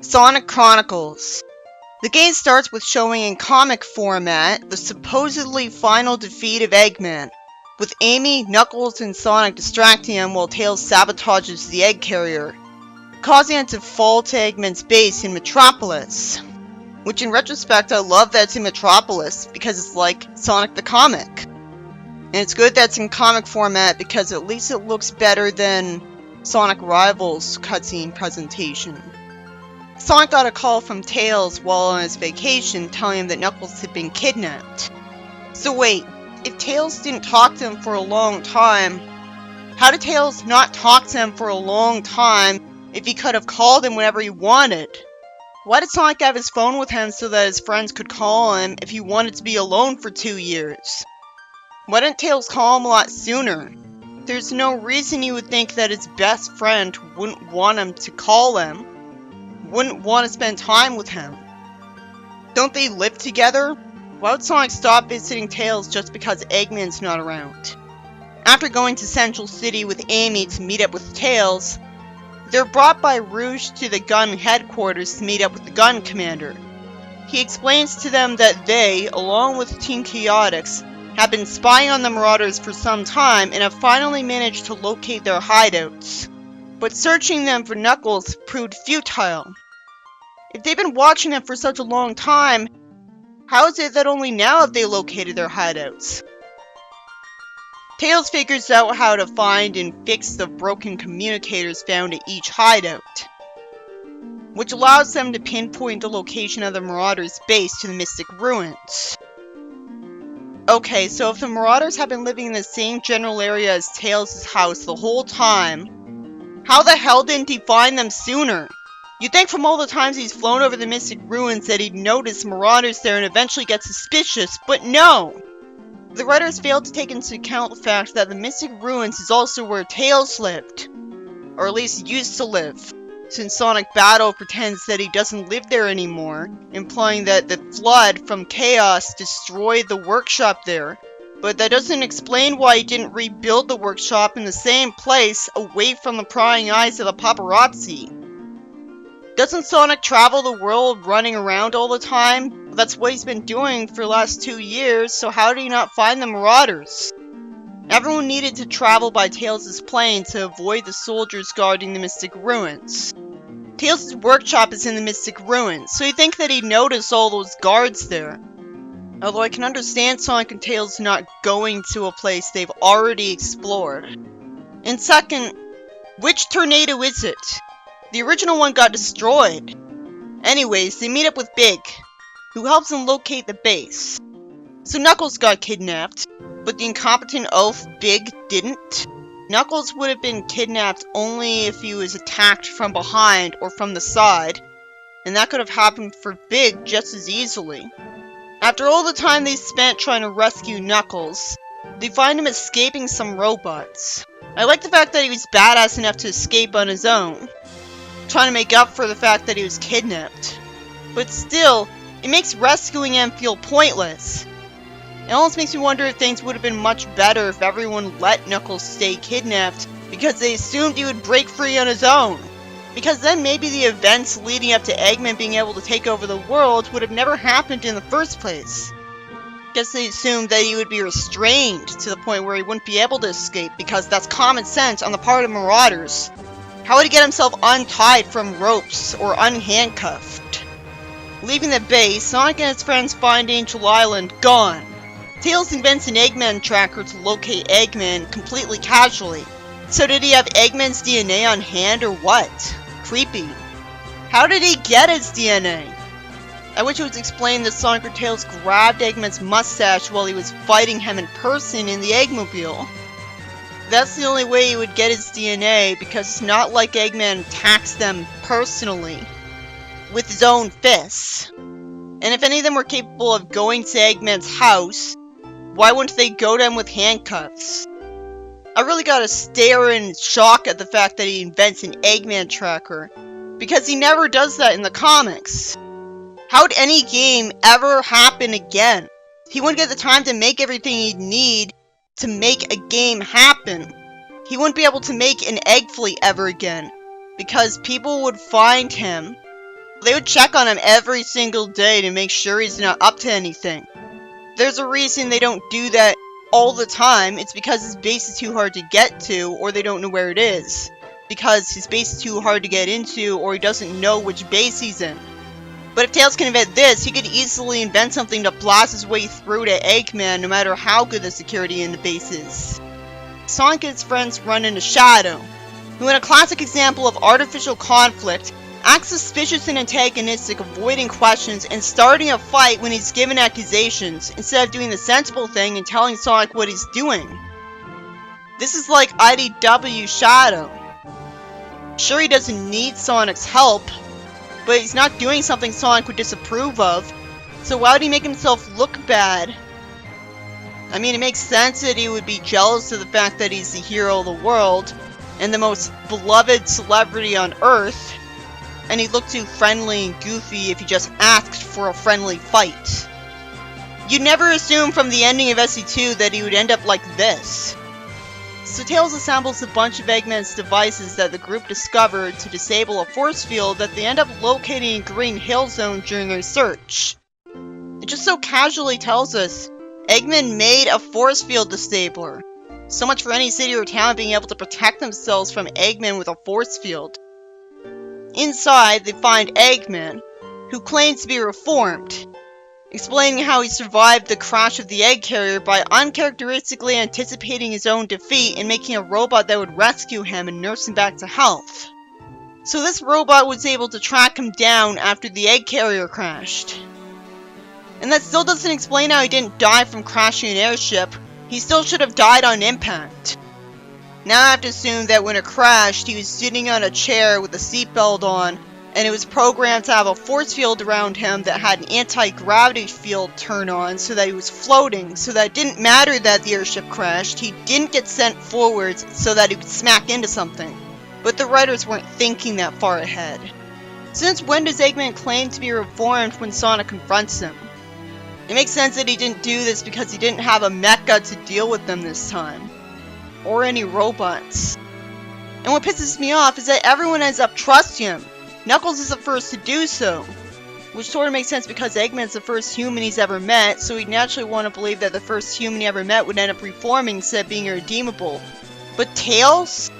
Sonic Chronicles. The game starts with showing in comic format the supposedly final defeat of Eggman, with Amy, Knuckles, and Sonic distracting him while Tails sabotages the egg carrier, causing it to fall to Eggman's base in Metropolis. Which in retrospect I love that it's in Metropolis because it's like Sonic the comic. And it's good that it's in comic format because at least it looks better than Sonic Rivals cutscene presentation. Sonic got a call from Tails while on his vacation telling him that Knuckles had been kidnapped. So wait, if Tails didn't talk to him for a long time, how did Tails not talk to him for a long time if he could have called him whenever he wanted? Why did Sonic have his phone with him so that his friends could call him if he wanted to be alone for 2 years? Why didn't Tails call him a lot sooner? There's no reason you would think that his best friend wouldn't want him to call him, wouldn't want to spend time with him. Don't they live together? Why would Sonic stop visiting Tails just because Eggman's not around? After going to Central City with Amy to meet up with Tails, they're brought by Rouge to the gun headquarters to meet up with the gun commander. He explains to them that they, along with Team Chaotix, have been spying on the Marauders for some time and have finally managed to locate their hideouts. But searching them for Knuckles proved futile. If they've been watching them for such a long time, how is it that only now have they located their hideouts? Tails figures out how to find and fix the broken communicators found at each hideout, which allows them to pinpoint the location of the Marauders' base to the Mystic Ruins. Okay, so if the Marauders have been living in the same general area as Tails' house the whole time, how the hell didn't he find them sooner? You'd think from all the times he's flown over the Mystic Ruins that he'd notice Marauders there and eventually get suspicious, but no! The writers failed to take into account the fact that the Mystic Ruins is also where Tails lived, or at least used to live, since Sonic Battle pretends that he doesn't live there anymore, implying that the flood from Chaos destroyed the workshop there, but that doesn't explain why he didn't rebuild the workshop in the same place away from the prying eyes of the paparazzi. Doesn't Sonic travel the world running around all the time? That's what he's been doing for the last 2 years, so how did he not find the Marauders? Everyone needed to travel by Tails' plane to avoid the soldiers guarding the Mystic Ruins. Tails' workshop is in the Mystic Ruins, so you'd think that he'd notice all those guards there. Although I can understand Sonic and Tails not going to a place they've already explored. And second, which tornado is it? The original one got destroyed. Anyways, they meet up with Big, who helps them locate the base. So Knuckles got kidnapped, but the incompetent elf Big didn't. Knuckles would have been kidnapped only if he was attacked from behind or from the side, and that could have happened for Big just as easily. After all the time they spent trying to rescue Knuckles, they find him escaping some robots. I like the fact that he was badass enough to escape on his own, trying to make up for the fact that he was kidnapped. But still, it makes rescuing him feel pointless. It almost makes me wonder if things would have been much better if everyone let Knuckles stay kidnapped because they assumed he would break free on his own. Because then maybe the events leading up to Eggman being able to take over the world would have never happened in the first place. Guess they assumed that he would be restrained to the point where he wouldn't be able to escape because that's common sense on the part of Marauders. How would he get himself untied from ropes or unhandcuffed? Leaving the base, Sonic and his friends find Angel Island gone. Tails invents an Eggman tracker to locate Eggman completely casually. So did he have Eggman's DNA on hand or what? Creepy. How did he get his DNA? I wish it was explained that Sonic or Tails grabbed Eggman's mustache while he was fighting him in person in the Eggmobile. That's the only way he would get his DNA because it's not like Eggman attacks them personally with his own fists. And if any of them were capable of going to Eggman's house, why wouldn't they go to him with handcuffs? I really gotta stare in shock at the fact that he invents an Eggman tracker, because he never does that in the comics. How'd any game ever happen again? He wouldn't get the time to make everything he'd need to make a game happen. He wouldn't be able to make an Egg Fleet ever again, because people would find him They would check on him every single day to make sure he's not up to anything. There's a reason they don't do that all the time. It's because his base is too hard to get to, or they don't know where it is. Because his base is too hard to get into, or he doesn't know which base he's in. But if Tails can invent this, he could easily invent something to blast his way through to Eggman, no matter how good the security in the base is. Sonic and his friends run into Shadow, who in a classic example of artificial conflict, acts suspicious and antagonistic, avoiding questions and starting a fight when he's given accusations, instead of doing the sensible thing and telling Sonic what he's doing. This is like IDW Shadow. Sure, he doesn't need Sonic's help, but he's not doing something Sonic would disapprove of, so why would he make himself look bad? I mean, it makes sense that he would be jealous of the fact that he's the hero of the world, and the most beloved celebrity on Earth, and he'd look too friendly and goofy if he just asked for a friendly fight. You'd never assume from the ending of SC2 that he would end up like this. So Tails assembles a bunch of Eggman's devices that the group discovered to disable a force field that they end up locating in Green Hill Zone during their search. It just so casually tells us, Eggman made a force field disabler. So much for any city or town being able to protect themselves from Eggman with a force field. Inside, they find Eggman, who claims to be reformed, explaining how he survived the crash of the egg carrier by uncharacteristically anticipating his own defeat and making a robot that would rescue him and nurse him back to health. So this robot was able to track him down after the egg carrier crashed. And that still doesn't explain how he didn't die from crashing an airship. He still should have died on impact. Now I have to assume that when it crashed, he was sitting on a chair with a seatbelt on, and it was programmed to have a force field around him that had an anti-gravity field turn on so that he was floating, so that it didn't matter that the airship crashed, he didn't get sent forwards so that he could smack into something. But the writers weren't thinking that far ahead. Since when does Eggman claim to be reformed when Sonic confronts him? It makes sense that he didn't do this because he didn't have a mecha to deal with them this time. Or any robots. And what pisses me off is that everyone ends up trusting him. Knuckles is the first to do so. Which sort of makes sense because Eggman's the first human he's ever met, so he'd naturally want to believe that the first human he ever met would end up reforming instead of being irredeemable. But Tails?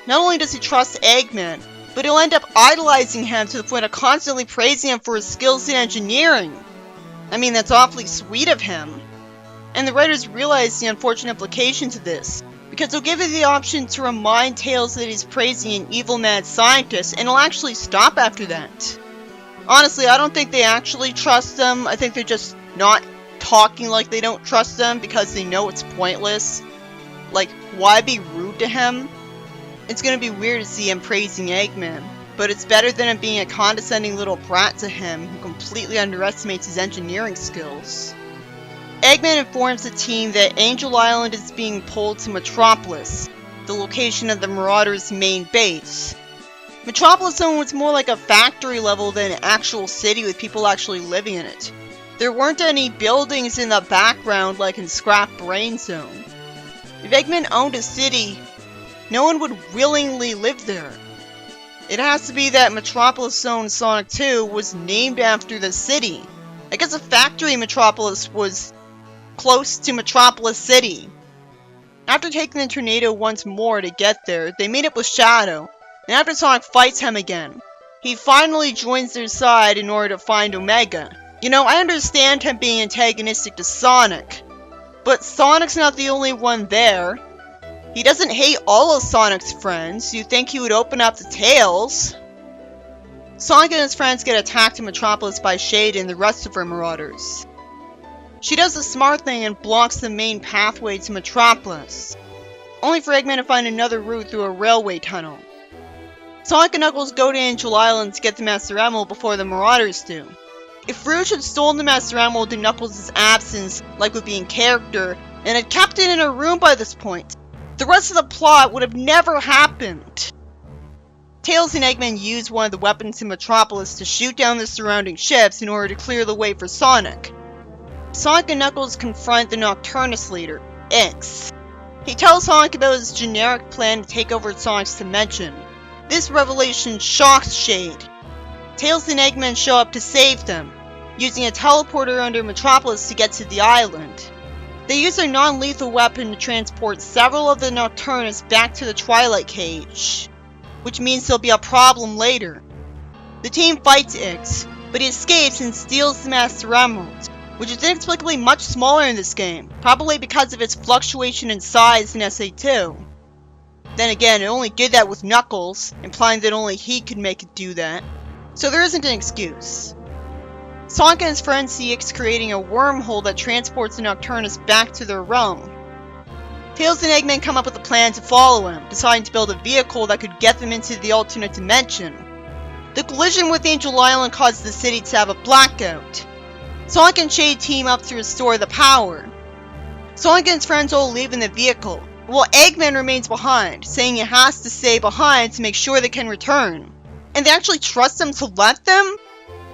Not only does he trust Eggman, but he'll end up idolizing him to the point of constantly praising him for his skills in engineering. I mean, that's awfully sweet of him. And the writers realize the unfortunate implications of this, because they'll give you the option to remind Tails that he's praising an evil mad scientist, and he'll actually stop after that. Honestly, I don't think they actually trust them. I think they're just not talking like they don't trust them because they know it's pointless. Like, why be rude to him? It's gonna be weird to see him praising Eggman, but it's better than him being a condescending little brat to him who completely underestimates his engineering skills. Eggman informs the team that Angel Island is being pulled to Metropolis, the location of the Marauders' main base. Metropolis Zone was more like a factory level than an actual city with people actually living in it. There weren't any buildings in the background like in Scrap Brain Zone. If Eggman owned a city, no one would willingly live there. It has to be that Metropolis Zone Sonic 2 was named after the city. I guess a factory in Metropolis was close to Metropolis City. After taking the tornado once more to get there, they meet up with Shadow, and after Sonic fights him again, he finally joins their side in order to find Omega. You know, I understand him being antagonistic to Sonic, but Sonic's not the only one there. He doesn't hate all of Sonic's friends. You'd think he would open up to Tails. Sonic and his friends get attacked in Metropolis by Shade and the rest of her Marauders. She does the smart thing and blocks the main pathway to Metropolis, only for Eggman to find another route through a railway tunnel. Sonic and Knuckles go to Angel Island to get the Master Emerald before the Marauders do. If Rouge had stolen the Master Emerald in Knuckles' absence, like would be in character, and had kept it in her room by this point, the rest of the plot would have never happened. Tails and Eggman use one of the weapons in Metropolis to shoot down the surrounding ships in order to clear the way for Sonic. Sonic and Knuckles confront the Nocturnus leader, X. He tells Sonic about his generic plan to take over Sonic's dimension. This revelation shocks Shade. Tails and Eggman show up to save them, using a teleporter under Metropolis to get to the island. They use their non-lethal weapon to transport several of the Nocturnus back to the Twilight Cage, which means there'll be a problem later. The team fights Ix, but he escapes and steals the Master Emerald, which is inexplicably much smaller in this game, probably because of its fluctuation in size in SA2. Then again, it only did that with Knuckles, implying that only he could make it do that, so there isn't an excuse. Sonic and his friends see Ix creating a wormhole that transports the Nocturnus back to their realm. Tails and Eggman come up with a plan to follow him, deciding to build a vehicle that could get them into the alternate dimension. The collision with Angel Island caused the city to have a blackout. Sonic and Shade team up to restore the power. Sonic and his friends all leave in the vehicle, while Eggman remains behind, saying he has to stay behind to make sure they can return. And they actually trust him to let them?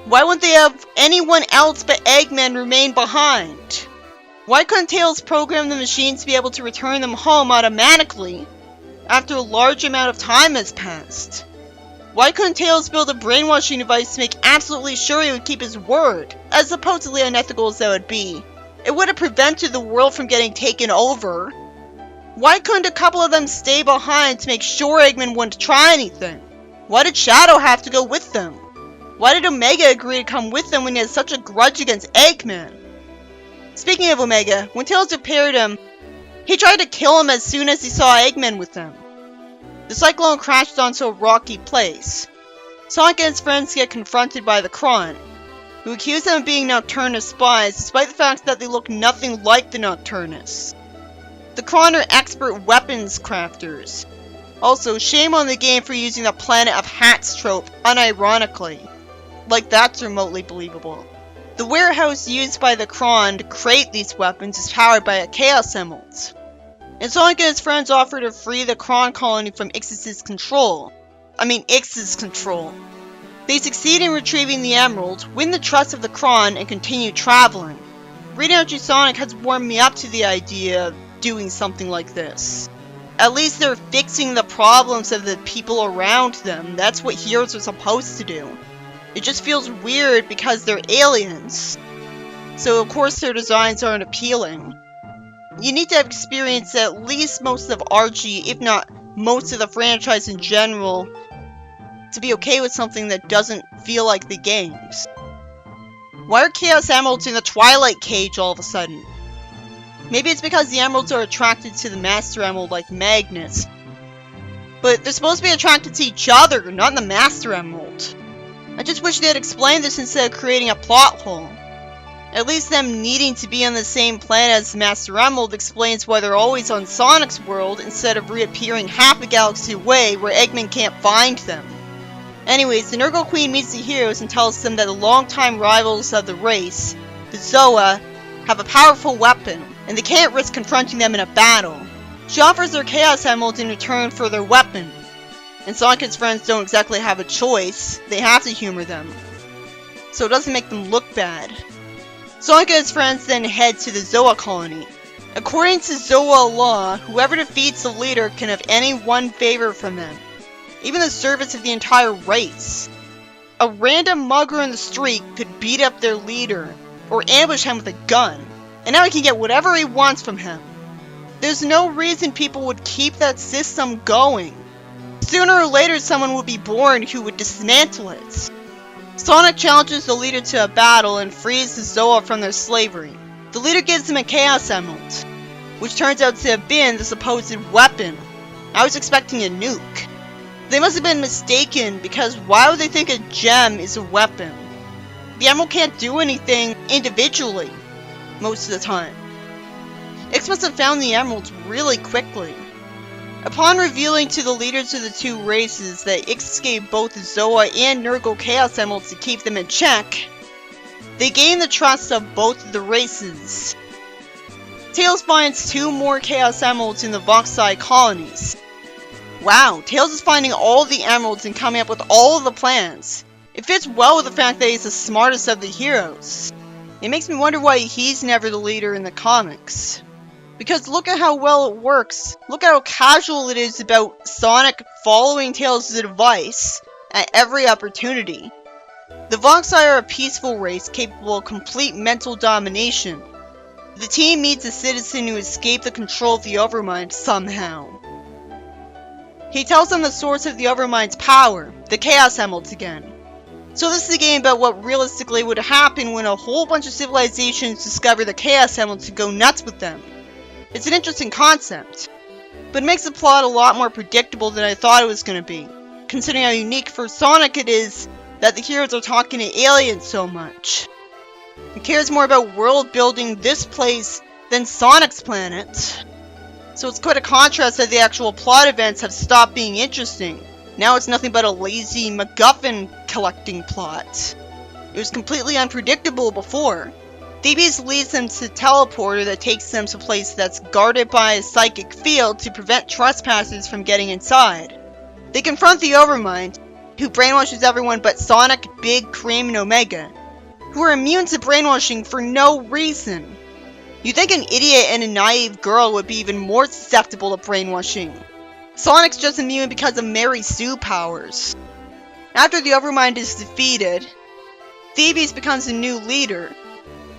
Why wouldn't they have anyone else but Eggman remain behind? Why couldn't Tails program the machine to be able to return them home automatically after a large amount of time has passed? Why couldn't Tails build a brainwashing device to make absolutely sure he would keep his word? As supposedly unethical as that would be, it would have prevented the world from getting taken over. Why couldn't a couple of them stay behind to make sure Eggman wouldn't try anything? Why did Shadow have to go with them? Why did Omega agree to come with them when he had such a grudge against Eggman? Speaking of Omega, when Tails repaired him, he tried to kill him as soon as he saw Eggman with them. The Cyclone crashed onto a rocky place. Sonic and his friends get confronted by the Kron, who accuse them of being Nocturnus spies despite the fact that they look nothing like the Nocturnus. The Kron are expert weapons crafters. Also, shame on the game for using the Planet of Hats trope unironically. Like that's remotely believable. The warehouse used by the Kron to create these weapons is powered by a Chaos Emerald. And Sonic and his friends offer to free the Kron colony from Ix's control. They succeed in retrieving the Emerald, win the trust of the Kron, and continue traveling. Reading out Sonic has warmed me up to the idea of doing something like this. At least they're fixing the problems of the people around them. That's what heroes are supposed to do. It just feels weird because they're aliens. So of course their designs aren't appealing. You need to have experienced at least most of RG, if not most of the franchise in general, to be okay with something that doesn't feel like the games. Why are Chaos Emeralds in the Twilight Cage all of a sudden? Maybe it's because the Emeralds are attracted to the Master Emerald like magnets. But they're supposed to be attracted to each other, not the Master Emerald. I just wish they had explained this instead of creating a plot hole. At least them needing to be on the same planet as the Master Emerald explains why they're always on Sonic's world instead of reappearing half a galaxy away where Eggman can't find them. Anyways, the Nurgle Queen meets the heroes and tells them that the longtime rivals of the race, the Zoa, have a powerful weapon, and they can't risk confronting them in a battle. She offers their Chaos Emeralds in return for their weapon. And Sonic and his friends don't exactly have a choice, they have to humor them. So it doesn't make them look bad. Sonic and his friends then head to the Zoa colony. According to Zoa law, whoever defeats the leader can have any one favor from them. Even the service of the entire race. A random mugger in the street could beat up their leader, or ambush him with a gun, and now he can get whatever he wants from him. There's no reason people would keep that system going. Sooner or later someone would be born who would dismantle it. Sonic challenges the leader to a battle and frees the Zoa from their slavery. The leader gives him a Chaos Emerald, which turns out to have been the supposed weapon. I was expecting a nuke. They must have been mistaken, because why would they think a gem is a weapon? The emerald can't do anything individually, most of the time. Ix must have found the emeralds really quickly. Upon revealing to the leaders of the two races that Ix gave both Zoa and Nurgle Chaos Emeralds to keep them in check, they gain the trust of both of the races. Tails finds 2 more Chaos Emeralds in the Voxai colonies. Wow, Tails is finding all the emeralds and coming up with all of the plans. It fits well with the fact that he's the smartest of the heroes. It makes me wonder why he's never the leader in the comics. Because look at how well it works. Look at how casual it is about Sonic following Tails' advice at every opportunity. The Voxai are a peaceful race capable of complete mental domination. The team meets a citizen who escaped the control of the Overmind somehow. He tells them the source of the Overmind's power, the Chaos Emeralds again. So this is a game about what realistically would happen when a whole bunch of civilizations discover the Chaos Emeralds and go nuts with them. It's an interesting concept, but it makes the plot a lot more predictable than I thought it was going to be, considering how unique for Sonic it is that the heroes are talking to aliens so much. It cares more about world building this place than Sonic's planet. So it's quite a contrast that the actual plot events have stopped being interesting. Now it's nothing but a lazy MacGuffin collecting plot. It was completely unpredictable before. Thebes leads them to a teleporter that takes them to a place that's guarded by a psychic field to prevent trespassers from getting inside. They confront the Overmind, who brainwashes everyone but Sonic, Big, Cream, and Omega, who are immune to brainwashing for no reason. You'd think an idiot and a naive girl would be even more susceptible to brainwashing. Sonic's just immune because of Mary Sue powers. After the Overmind is defeated, Thebes becomes a new leader,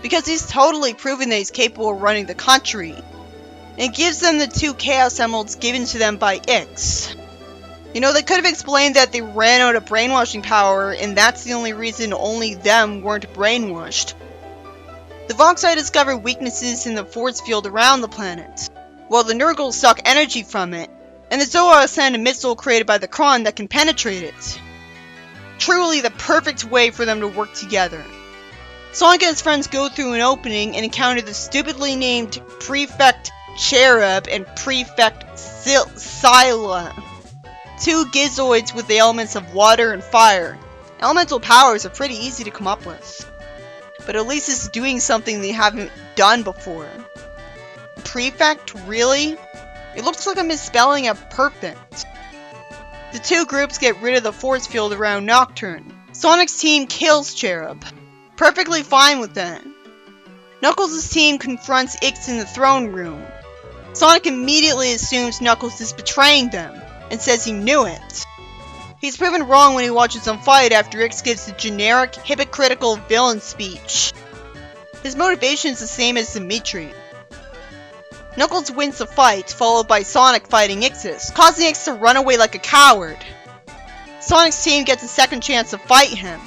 because he's totally proven that he's capable of running the country, and gives them the 2 Chaos Emeralds given to them by Ix. You know, they could have explained that they ran out of brainwashing power, and that's the only reason only them weren't brainwashed. The Voxai discover weaknesses in the force field around the planet, while the Nurgles suck energy from it, and the Zoa send a missile created by the Kron that can penetrate it. Truly the perfect way for them to work together. Sonic and his friends go through an opening and encounter the stupidly named Prefect Cherub and Prefect Scylla, 2 Gizoids with the elements of water and fire. Elemental powers are pretty easy to come up with, but at least it's doing something they haven't done before. Prefect? Really? It looks like a misspelling of perfect. The 2 groups get rid of the force field around Nocturne. Sonic's team kills Cherub. Perfectly fine with that. Knuckles' team confronts Ix in the throne room. Sonic immediately assumes Knuckles is betraying them, and says he knew it. He's proven wrong when he watches them fight after Ix gives a generic, hypocritical villain speech. His motivation is the same as Dimitri. Knuckles wins the fight, followed by Sonic fighting Ixus, causing Ix to run away like a coward. Sonic's team gets a second chance to fight him,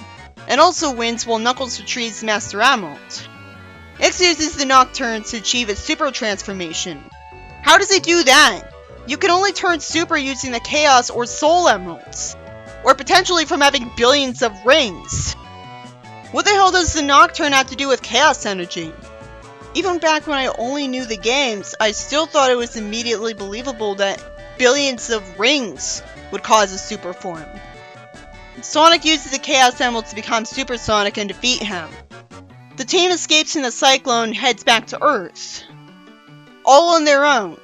and also wins while Knuckles retrieves Master Emerald. Ix uses the Nocturne to achieve a super transformation. How does he do that? You can only turn super using the Chaos or Soul Emeralds, or potentially from having billions of rings. What the hell does the Nocturne have to do with Chaos Energy? Even back when I only knew the games, I still thought it was immediately believable that billions of rings would cause a super form. Sonic uses the Chaos Emerald to become Super Sonic and defeat him. The team escapes in the Cyclone and heads back to Earth, all on their own.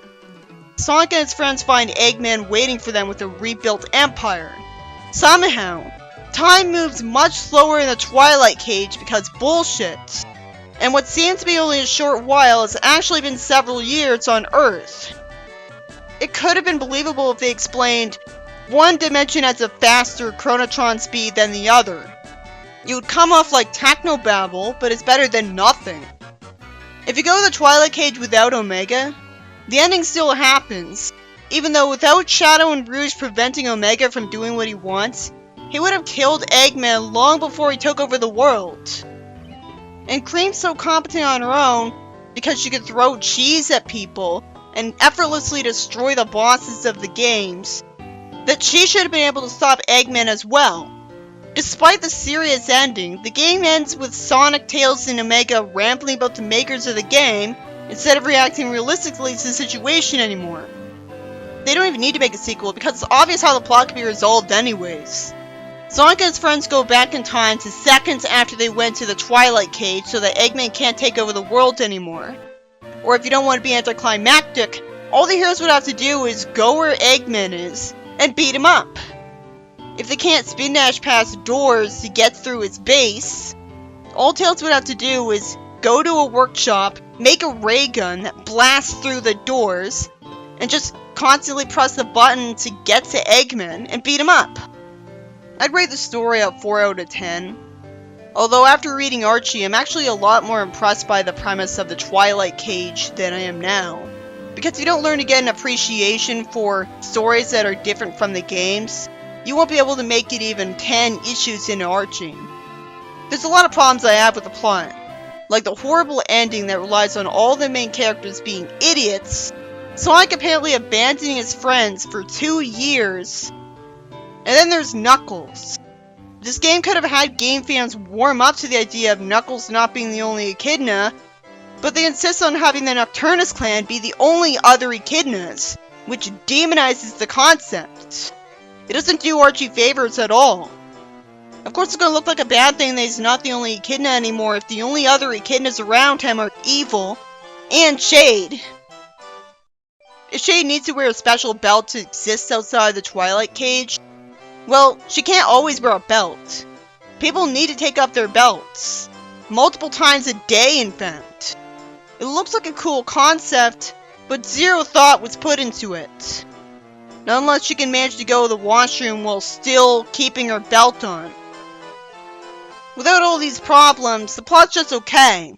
Sonic and his friends find Eggman waiting for them with a rebuilt empire. Somehow, time moves much slower in the Twilight Cage because bullshit. And what seemed to be only a short while has actually been several years on Earth. It could have been believable if they explained one dimension has a faster chronotron speed than the other. You would come off like technobabble, but it's better than nothing. If you go to the Twilight Cage without Omega, the ending still happens, even though without Shadow and Rouge preventing Omega from doing what he wants, he would have killed Eggman long before he took over the world. And Cream's so competent on her own because she could throw cheese at people and effortlessly destroy the bosses of the games, that she should have been able to stop Eggman as well. Despite the serious ending, the game ends with Sonic, Tails, and Omega rambling about the makers of the game instead of reacting realistically to the situation anymore. They don't even need to make a sequel because it's obvious how the plot can be resolved anyways. Sonic and his friends go back in time to seconds after they went to the Twilight Cage so that Eggman can't take over the world anymore. Or if you don't want to be anticlimactic, all the heroes would have to do is go where Eggman is and beat him up. If they can't spin dash past doors to get through his base, all Tails would have to do is go to a workshop, make a ray gun that blasts through the doors, and just constantly press the button to get to Eggman and beat him up. I'd rate the story a 4 out of 10. Although after reading Archie, I'm actually a lot more impressed by the premise of the Twilight Cage than I am now. Because if you don't learn to get an appreciation for stories that are different from the games, you won't be able to make it even 10 issues into Archie. There's a lot of problems I have with the plot, like the horrible ending that relies on all the main characters being idiots, Sonic apparently abandoning his friends for 2 years, and then there's Knuckles. This game could have had game fans warm up to the idea of Knuckles not being the only echidna, but they insist on having the Nocturnus clan be the only other echidnas, which demonizes the concept. It doesn't do Archie favors at all. Of course it's gonna look like a bad thing that he's not the only echidna anymore if the only other echidnas around him are evil, and Shade. If Shade needs to wear a special belt to exist outside the Twilight Cage, well, she can't always wear a belt. People need to take up their belts. Multiple times a day, in fact. It looks like a cool concept, but zero thought was put into it. Not unless she can manage to go to the washroom while still keeping her belt on. Without all these problems, the plot's just okay.